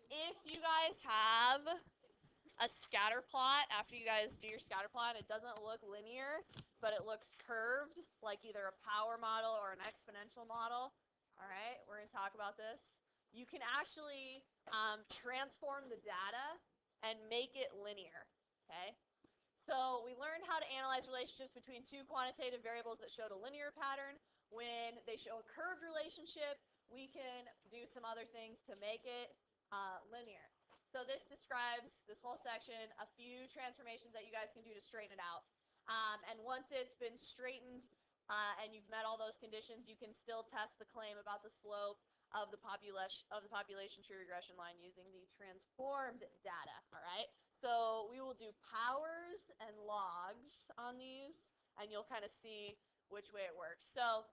if you guys have a scatter plot after you guys do your scatter plot, it doesn't look linear, but it looks curved, like either a power model or an exponential model. All right, we're going to talk about this. You can actually transform the data and make it linear. Okay. So we learned how to analyze relationships between two quantitative variables that showed a linear pattern. When they show a curved relationship, we can do some other things to make it linear. So this describes, this whole section, a few transformations that you guys can do to straighten it out. And once it's been straightened and you've met all those conditions, you can still test the claim about the slope of the population tree regression line using the transformed data. All right. So we will do powers and logs on these, and you'll kind of see which way it works. So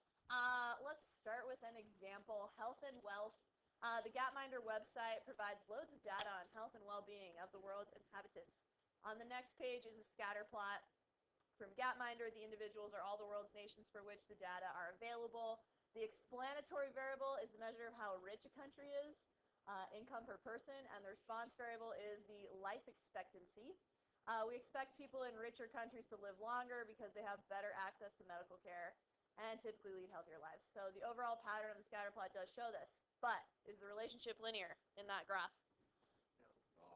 let's start with an example, health and wealth. The Gapminder website provides loads of data on health and well-being of the world's inhabitants. On the next page is a scatter plot from Gapminder. The individuals are all the world's nations for which the data are available. The explanatory variable is the measure of how rich a country is. Income per person, and the response variable is the life expectancy. We expect people in richer countries to live longer because they have better access to medical care and typically lead healthier lives. So the overall pattern of the scatter plot does show this, but is the relationship linear in that graph?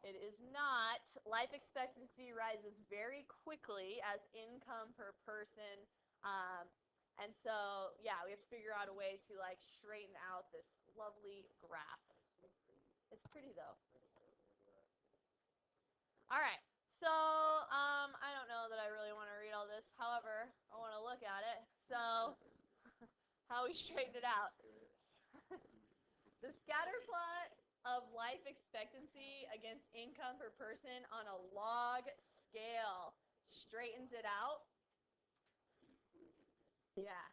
It is not. Life expectancy rises very quickly as income per person, and so yeah, we have to figure out a way to like straighten out this lovely graph. It's pretty though. All right, so I don't know that I really want to read all this. However, I want to look at it. So how we straighten it out. The scatter plot of life expectancy against income per person on a log scale straightens it out. Yeah.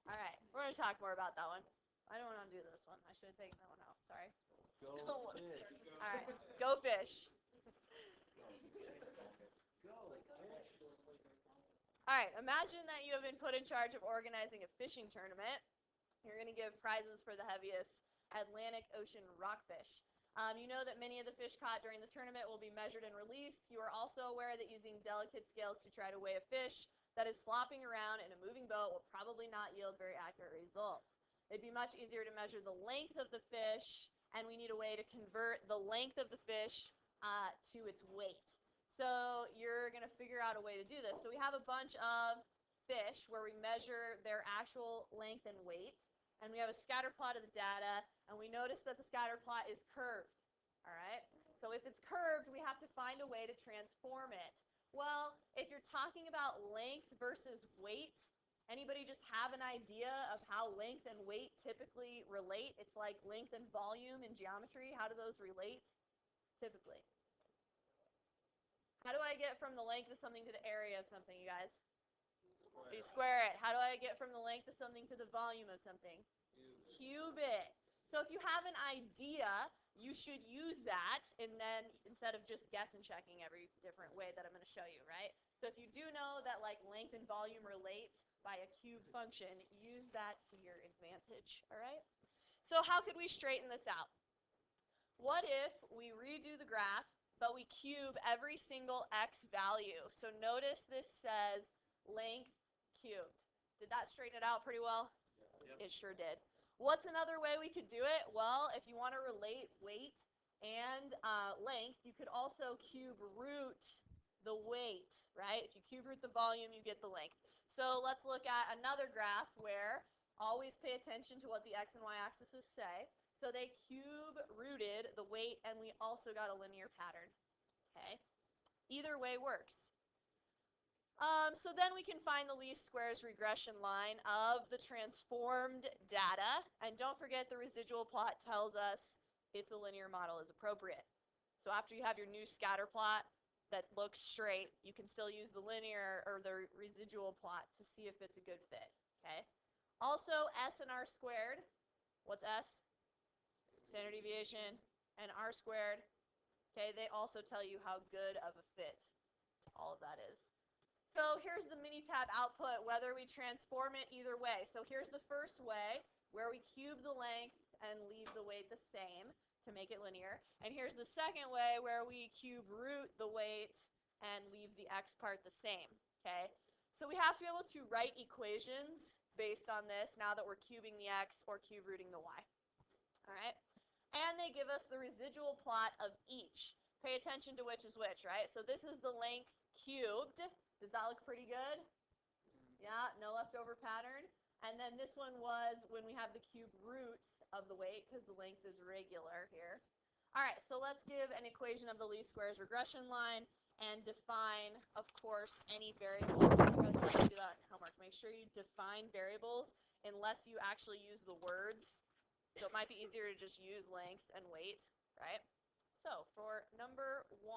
All right, we're going to talk more about that one. I don't want to do this one. I should have taken that one out. Sorry. Go fish. All right, go fish. All right, imagine that you have been put in charge of organizing a fishing tournament. You're going to give prizes for the heaviest Atlantic Ocean rockfish. You know that many of the fish caught during the tournament will be measured and released. You are also aware that using delicate scales to try to weigh a fish that is flopping around in a moving boat will probably not yield very accurate results. It'd be much easier to measure the length of the fish, and we need a way to convert the length of the fish to its weight. So you're going to figure out a way to do this. So we have a bunch of fish where we measure their actual length and weight, and we have a scatter plot of the data, and we notice that the scatter plot is curved. All right? So if it's curved, we have to find a way to transform it. Well, if you're talking about length versus weight, anybody just have an idea of how length and weight typically relate? It's like length and volume in geometry. How do those relate typically? How do I get from the length of something to the area of something, you guys? You square it. How do I get from the length of something to the volume of something? Cube it. So if you have an idea, you should use that, and then instead of just guess and checking every different way that I'm going to show you, right? So if you do know that like length and volume relate by a cube function, use that to your advantage, all right? So how could we straighten this out? What if we redo the graph, but we cube every single x value? So notice this says length cubed. Did that straighten it out pretty well? Yep. It sure did. What's another way we could do it? Well, if you want to relate weight and length, you could also cube root the weight, right? If you cube root the volume, you get the length. So let's look at another graph where always pay attention to what the x and y axes say. So they cube rooted the weight, and we also got a linear pattern. Okay? Either way works. So then we can find the least squares regression line of the transformed data. And don't forget the residual plot tells us if the linear model is appropriate. So after you have your new scatter plot that looks straight, you can still use the linear or the residual plot to see if it's a good fit. Okay? Also, S and R squared. What's S? Standard deviation. And R squared. Okay, they also tell you how good of a fit all of that is. So here's the Minitab output, whether we transform it either way. So here's the first way, where we cube the length and leave the weight the same to make it linear. And here's the second way where we cube root the weight and leave the x part the same, okay? So we have to be able to write equations based on this now that we're cubing the x or cube rooting the y, all right? And they give us the residual plot of each. Pay attention to which is which, right? So this is the length cubed. Does that look pretty good? Yeah, no leftover pattern. And then this one was when we have the cube root of the weight because the length is regular here. All right, so let's give an equation of the least squares regression line and define, of course, any variables. You guys have to do that in homework. Make sure you define variables unless you actually use the words. So it might be easier to just use length and weight, right? So for number 1,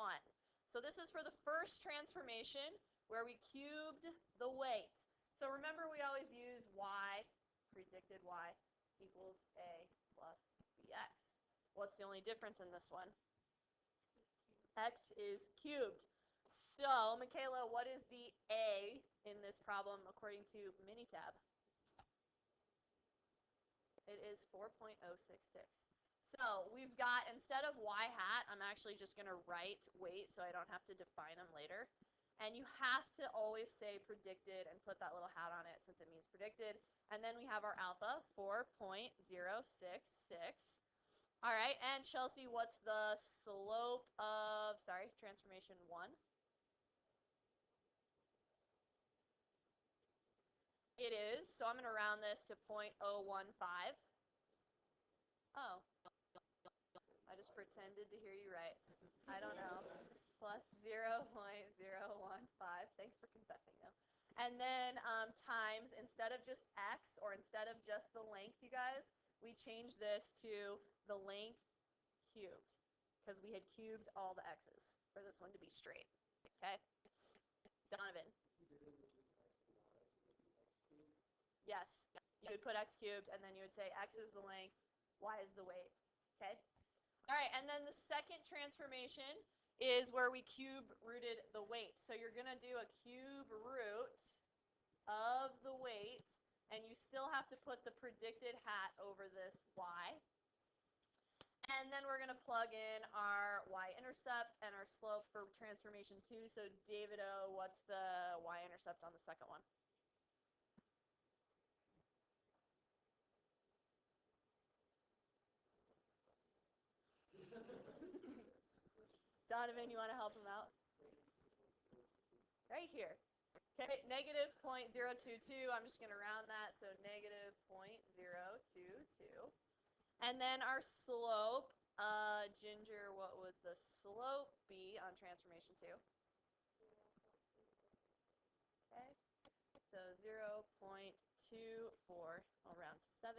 so this is for the first transformation where we cubed the weight. So remember, we always use y, predicted y, equals a plus bx. What's the only difference in this one? X is cubed. So, Michaela, what is the a in this problem according to Minitab? It is 4.066. So we've got, instead of y hat, I'm actually just going to write weight so I don't have to define them later. And you have to always say predicted and put that little hat on it since it means predicted. And then we have our alpha, 4.066. All right, and Chelsea, what's the slope of, transformation 1? It is, so I'm going to round this to 0.015. Oh, I just pretended to hear you right. I don't know. Plus 0.015. Thanks for confessing, though. And then times, instead of just x, or instead of just the length, you guys, we change this to the length cubed, because we had cubed all the x's for this one to be straight. Okay? Donovan. Yes. You would put x cubed, and then you would say x is the length, y is the weight. Okay? All right, and then the second transformation is where we cube rooted the weight. So you're going to do a cube root of the weight, and you still have to put the predicted hat over this y. And then we're going to plug in our y-intercept and our slope for transformation 2. So David O, what's the y-intercept on the second one? Donovan, you want to help him out? Right here. Okay, negative 0.022. I'm just going to round that, so negative 0.022. And then our slope, Ginger, what would the slope be on transformation 2? Okay, so 0.24. I'll round to 7.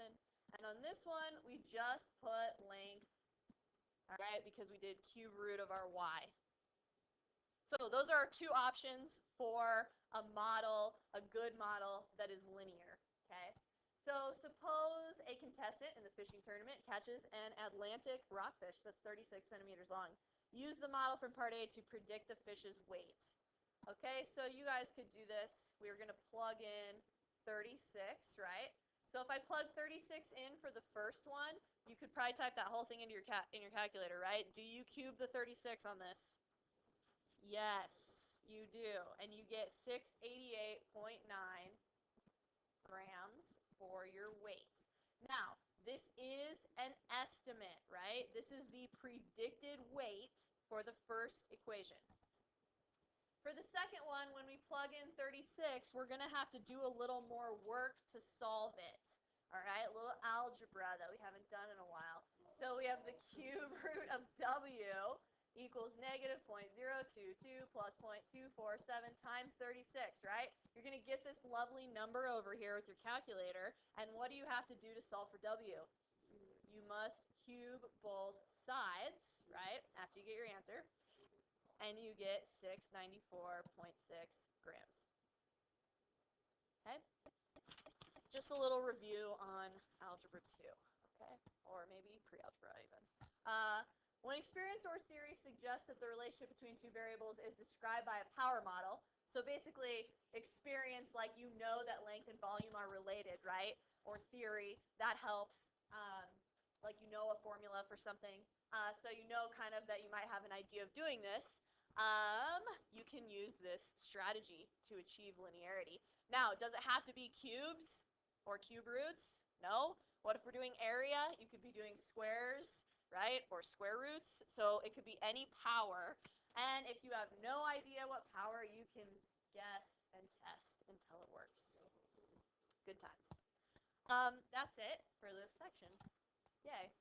And on this one, we just put length, all right, because we did cube root of our y. So those are our two options for a model, a good model that is linear, okay? So suppose a contestant in the fishing tournament catches an Atlantic rockfish that's 36 centimeters long. Use the model from part A to predict the fish's weight. Okay, so you guys could do this. We're going to plug in 36, right? So if I plug 36 in for the first one, you could probably type that whole thing into your calculator, right? Do you cube the 36 on this? Yes, you do. And you get 688.9 grams for your weight. Now, this is an estimate, right? This is the predicted weight for the first equation. For the second one, when we plug in 36, we're going to have to do a little more work to solve it. All right, a little algebra that we haven't done in a while. So we have the cube root of W equals negative 0.022 plus 0.247 times 36, right? You're going to get this lovely number over here with your calculator. And what do you have to do to solve for W? You must cube both sides, right, after you get your answer. And you get 694.6 grams. Okay? Just a little review on Algebra 2, okay? Or maybe pre-algebra even. When experience or theory suggests that the relationship between two variables is described by a power model, so basically experience, like you know that length and volume are related, right? Or theory, that helps like you know a formula for something, so you know kind of that you might have an idea of doing this, you can use this strategy to achieve linearity. Now, does it have to be cubes or cube roots? No. What if we're doing area? You could be doing squares, right, or square roots. So it could be any power. And if you have no idea what power, you can guess and test until it works. Good times. That's it for this section. Yay.